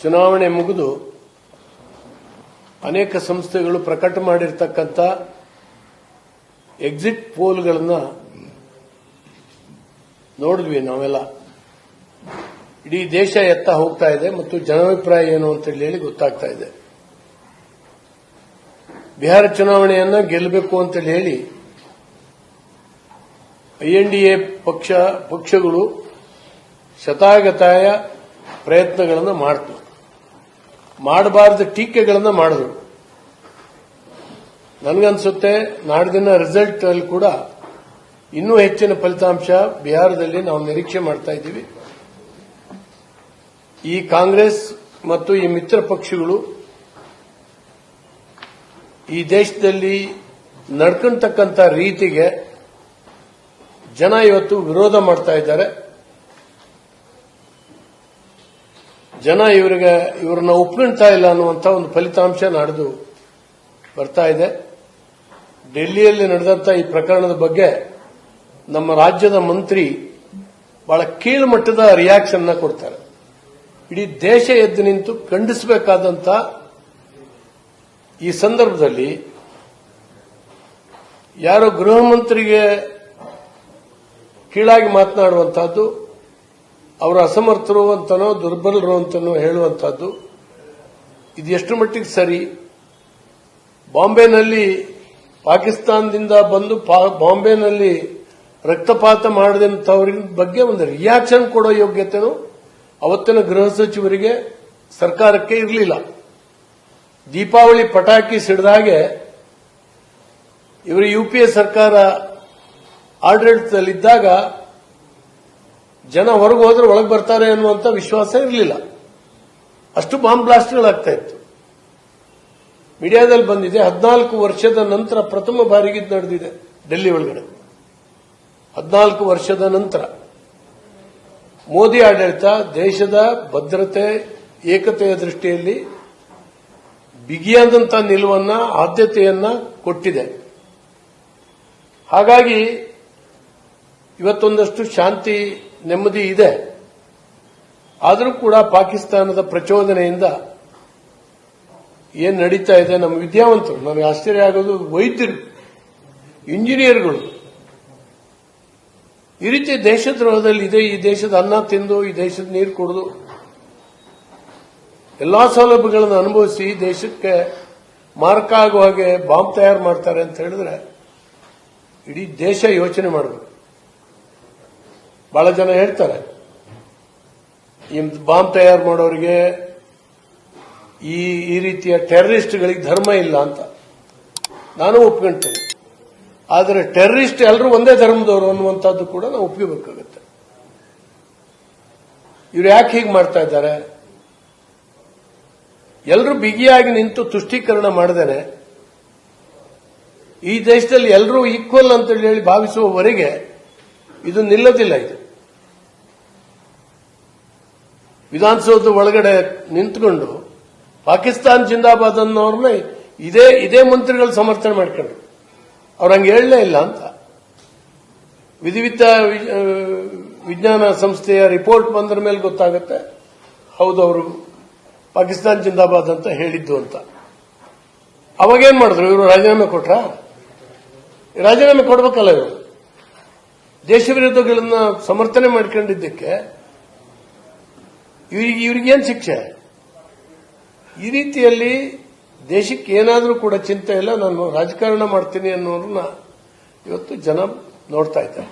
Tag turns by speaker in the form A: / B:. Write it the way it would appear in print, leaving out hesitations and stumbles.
A: ಚುನಾವಣೆ ಮುಗಿದು ಅನೇಕ ಸಂಸ್ಥೆಗಳು ಪ್ರಕಟ ಮಾಡಿರತಕ್ಕಂತ ಎಕ್ಸಿಟ್ ಪೋಲ್ಗಳನ್ನು ನೋಡಿದ್ವಿ ನಾವೆಲ್ಲ. ಇಡೀ ದೇಶ ಎತ್ತ ಹೋಗ್ತಾ ಇದೆ ಮತ್ತು ಜನಾಭಿಪ್ರಾಯ ಏನು ಅಂತ ಹೇಳಿ ಗೊತ್ತಾಗ್ತಾ ಇದೆ. ಬಿಹಾರ ಚುನಾವಣೆಯನ್ನ ಗೆಲ್ಲಬೇಕು ಅಂತ ಹೇಳಿ INDA ಪಕ್ಷಗಳು ಶತಾಯಗತಾಯ ಪ್ರಯತ್ನಗಳನ್ನು ಮಾಡಿತು. ಮಾಡಬಾರದ ಟೀಕೆಗಳನ್ನು ಮಾಡಿದ್ರು. ನನಗನ್ಸುತ್ತೆ ನಾಡಿನ ರಿಸಲ್ಟ್ ಅಲ್ಲಿ ಕೂಡ ಇನ್ನೂ ಹೆಚ್ಚಿನ ಫಲಿತಾಂಶ ಬಿಹಾರದಲ್ಲಿ ನಾವು ನಿರೀಕ್ಷೆ ಮಾಡ್ತಾ ಇದ್ದೀವಿ. ಈ ಕಾಂಗ್ರೆಸ್ ಮತ್ತು ಈ ಮಿತ್ರ ಪಕ್ಷಗಳು ಈ ದೇಶದಲ್ಲಿ ನಡ್ಕೊಂತಕ್ಕಂಥ ರೀತಿಗೆ ಜನ ಇವತ್ತು ವಿರೋಧ ಮಾಡ್ತಾ ಇದ್ದಾರೆ. ಜನ ಇವರನ್ನ ಒಪ್ಕೊಳ್ತಾ ಇಲ್ಲ ಅನ್ನುವಂಥ ಒಂದು ಫಲಿತಾಂಶ ನಾಡಿದು ಬರ್ತಾ ಇದೆ. ಡೆಲ್ಲಿಯಲ್ಲಿ ನಡೆದಂತ ಈ ಪ್ರಕರಣದ ಬಗ್ಗೆ ನಮ್ಮ ರಾಜ್ಯದ ಮಂತ್ರಿ ಬಹಳ ಕೀಳುಮಟ್ಟದ ರಿಯಾಕ್ಷನ್ ಕೊಡ್ತಾರೆ. ಇಡೀ ದೇಶ ಎದ್ದು ನಿಂತು ಖಂಡಿಸಬೇಕಾದಂತ ಈ ಸಂದರ್ಭದಲ್ಲಿ ಯಾರೋ ಗೃಹ ಮಂತ್ರಿಗೆ ಕೀಳಾಗಿ ಮಾತನಾಡುವಂತಹದ್ದು, ಅವರು ಅಸಮರ್ಥರು ಅಂತನೋ ದುರ್ಬಲರು ಅಂತನೋ ಹೇಳುವಂತಹದ್ದು ಇದು ಎಷ್ಟು ಮಟ್ಟಿಗೆ ಸರಿ? ಬಾಂಬೆನಲ್ಲಿ ಪಾಕಿಸ್ತಾನದಿಂದ ಬಂದು ಬಾಂಬೆನಲ್ಲಿ ರಕ್ತಪಾತ ಮಾಡಿದಂಥವ್ರ ಬಗ್ಗೆ ಒಂದು ರಿಯಾಕ್ಷನ್ ಕೊಡೋ ಯೋಗ್ಯತೆನೂ ಅವತ್ತಿನ ಗೃಹ ಸಚಿವರಿಗೆ ಸರ್ಕಾರಕ್ಕೆ ಇರಲಿಲ್ಲ. ದೀಪಾವಳಿ ಪಟಾಕಿ ಸಿಡಿದಾಗೆ ಇವರು UPA ಸರ್ಕಾರ ಆಡಳಿತದಲ್ಲಿದ್ದಾಗ ಜನ ಹೊರಗೆ ಹೋದ್ರೆ ಒಳಗೆ ಬರ್ತಾರೆ ಅನ್ನುವಂಥ ವಿಶ್ವಾಸ ಇರಲಿಲ್ಲ. ಅಷ್ಟು ಬಾಂಬ್ ಬ್ಲಾಸ್ಟ್ಗಳಾಗ್ತಾ ಇತ್ತು. ಮೀಡಿಯಾದಲ್ಲಿ ಬಂದಿದೆ. 14 ವರ್ಷದ ನಂತರ ಪ್ರಥಮ ಬಾರಿಗೆ ಇದು ನಡೆದಿದೆ ಡೆಲ್ಲಿ ಒಳಗಡೆ. 14 ವರ್ಷದ ನಂತರ ಮೋದಿ ಆಡಳಿತ ದೇಶದ ಭದ್ರತೆ ಏಕತೆಯ ದೃಷ್ಟಿಯಲ್ಲಿ ಬಿಗಿಯಾದಂತಹ ನಿಲುವನ್ನ ಆದ್ಯತೆಯನ್ನ ಕೊಟ್ಟಿದೆ. ಹಾಗಾಗಿ ಇವತ್ತೊಂದಷ್ಟು ಶಾಂತಿ ನೆಮ್ಮದಿ ಇದೆ. ಆದರೂ ಕೂಡ ಪಾಕಿಸ್ತಾನದ ಪ್ರಚೋದನೆಯಿಂದ ಏನ್ ನಡೀತಾ ಇದೆ, ನಮ್ಮ ವಿದ್ಯಾವಂತರು, ನನಗೆ ಆಶ್ಚರ್ಯ ಆಗೋದು ವೈದ್ಯರು, ಇಂಜಿನಿಯರ್ಗಳು ಈ ರೀತಿ ದೇಶದ್ರೋಹದಲ್ಲಿ ಇದೆ. ಈ ದೇಶದ ಅನ್ನ ತಿಂದು, ಈ ದೇಶದ ನೀರು ಕುಡಿದು ಎಲ್ಲಾ ಸೌಲಭ್ಯಗಳನ್ನು ಅನುಭವಿಸಿ ದೇಶಕ್ಕೆ ಮಾರಕ ಆಗುವ ಹಾಗೆ ಬಾಂಬ್ ತಯಾರು ಮಾಡ್ತಾರೆ ಅಂತ ಹೇಳಿದ್ರೆ ಇಡೀ ದೇಶ ಯೋಚನೆ ಮಾಡಬೇಕು. ಬಹಳ ಜನ ಹೇಳ್ತಾರೆ ಈ ಬಾಂಬ್ ತಯಾರು ಮಾಡೋರಿಗೆ, ಈ ರೀತಿಯ ಟೆರರಿಸ್ಟ್ಗಳಿಗೆ ಧರ್ಮ ಇಲ್ಲ ಅಂತ ನಾನು ಒಪ್ಕೊಂತೇನೆ. ಆದರೆ ಟೆರರಿಸ್ಟ್ ಎಲ್ಲರೂ ಒಂದೇ ಧರ್ಮದವರು ಅನ್ನುವಂಥದ್ದು ಕೂಡ ನಾವು ಒಪ್ಕೋಬೇಕಾಗುತ್ತೆ. ಇವರು ಯಾಕೆ ಹೀಗೆ ಮಾಡ್ತಾ ಇದ್ದಾರೆ? ಎಲ್ಲರೂ ಬಿಗಿಯಾಗಿ ನಿಂತು ತುಷ್ಟೀಕರಣ ಮಾಡದೇನೆ ಈ ದೇಶದಲ್ಲಿ ಎಲ್ಲರೂ ಈಕ್ವಲ್ ಅಂತ ಹೇಳಿ ಭಾವಿಸುವವರೆಗೆ ಇದು ನಿಲ್ಲೋದಿಲ್ಲ. ಇದು ವಿಧಾನಸೌಧದ ಒಳಗಡೆ ನಿಂತ್ಕೊಂಡು ಪಾಕಿಸ್ತಾನ್ ಜಿಂದಾಬಾದ್ ಅನ್ನೋರ್ನ ಇದೇ ಮಂತ್ರಿಗಳು ಸಮರ್ಥನೆ ಮಾಡ್ಕೊಂಡ್ರು. ಅವ್ರು ಹಂಗೆ ಹೇಳಲೇ ಇಲ್ಲ ಅಂತ ವಿಧಿವಿತ್ತ ವಿಜ್ಞಾನ ಸಂಸ್ಥೆಯ ರಿಪೋರ್ಟ್ ಬಂದ್ರ ಮೇಲೆ ಗೊತ್ತಾಗುತ್ತೆ ಹೌದು ಅವರು ಪಾಕಿಸ್ತಾನ್ ಜಿಂದಾಬಾದ್ ಅಂತ ಹೇಳಿದ್ದು ಅಂತ. ಅವಾಗೇನ್ ಮಾಡಿದ್ರು ಇವರು? ರಾಜೀನಾಮೆ ಕೊಟ್ರ? ರಾಜೀನಾಮೆ ಕೊಡ್ಬೇಕಲ್ಲ ಇವರು. ದೇಶ ವಿರೋಧಗಳನ್ನ ಸಮರ್ಥನೆ ಮಾಡ್ಕೊಂಡಿದ್ದಕ್ಕೆ ಇವ್ರಿಗೇನ್ ಶಿಕ್ಷೆ? ಈ ರೀತಿಯಲ್ಲಿ ದೇಶಕ್ಕೆ ಏನಾದರೂ ಕೂಡ ಚಿಂತೆ ಇಲ್ಲ, ನಾನು ರಾಜಕಾರಣ ಮಾಡ್ತೀನಿ ಅನ್ನೋರನ್ನ ಇವತ್ತು ಜನ ನೋಡ್ತಾ ಇದ್ದಾರೆ.